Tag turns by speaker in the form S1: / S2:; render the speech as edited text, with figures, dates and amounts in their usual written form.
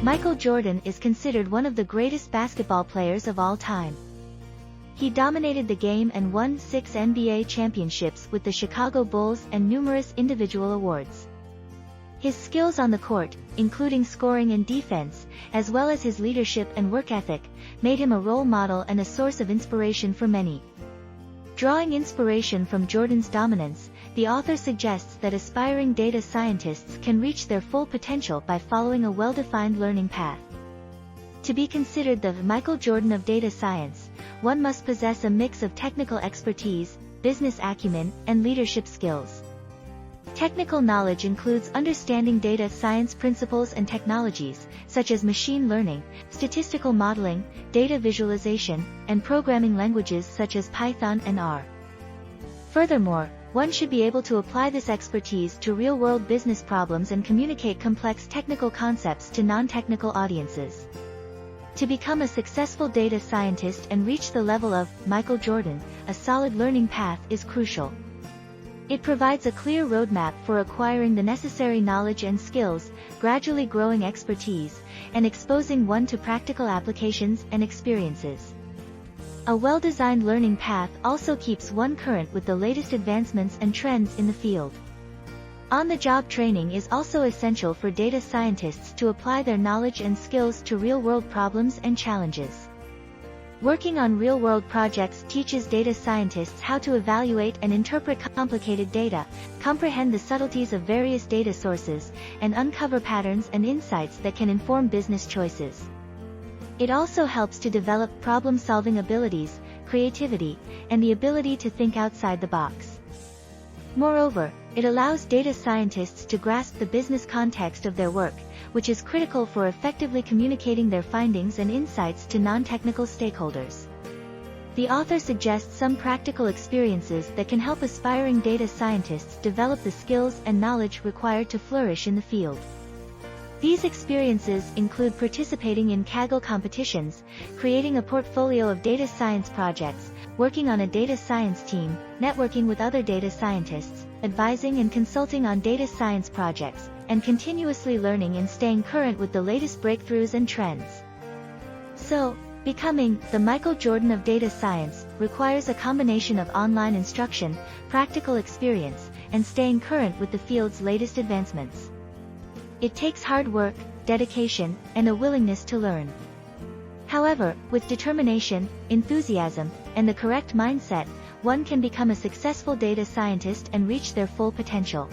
S1: Michael Jordan is considered one of the greatest basketball players of all time. He dominated the game and won 6 NBA championships with the Chicago Bulls and numerous individual awards. His skills on the court, including scoring and defense, as well as his leadership and work ethic, made him a role model and a source of inspiration for many. Drawing inspiration from Jordan's dominance, the author suggests that aspiring data scientists can reach their full potential by following a well-defined learning path. To be considered the Michael Jordan of data science, one must possess a mix of technical expertise, business acumen, and leadership skills. Technical knowledge includes understanding data science principles and technologies, such as machine learning, statistical modeling, data visualization, and programming languages such as Python and R. Furthermore, one should be able to apply this expertise to real-world business problems and communicate complex technical concepts to non-technical audiences. To become a successful data scientist and reach the level of Michael Jordan, a solid learning path is crucial. It provides a clear roadmap for acquiring the necessary knowledge and skills, gradually growing expertise, and exposing one to practical applications and experiences. A well-designed learning path also keeps one current with the latest advancements and trends in the field. On-the-job training is also essential for data scientists to apply their knowledge and skills to real-world problems and challenges. Working on real-world projects teaches data scientists how to evaluate and interpret complicated data, comprehend the subtleties of various data sources, and uncover patterns and insights that can inform business choices. It also helps to develop problem-solving abilities, creativity, and the ability to think outside the box. Moreover, it allows data scientists to grasp the business context of their work, which is critical for effectively communicating their findings and insights to non-technical stakeholders. The author suggests some practical experiences that can help aspiring data scientists develop the skills and knowledge required to flourish in the field. These experiences include participating in Kaggle competitions, creating a portfolio of data science projects, working on a data science team, networking with other data scientists, advising and consulting on data science projects, and continuously learning and staying current with the latest breakthroughs and trends. So, becoming the Michael Jordan of data science requires a combination of online instruction, practical experience, and staying current with the field's latest advancements. It takes hard work, dedication, and a willingness to learn. However, with determination, enthusiasm, and the correct mindset, one can become a successful data scientist and reach their full potential.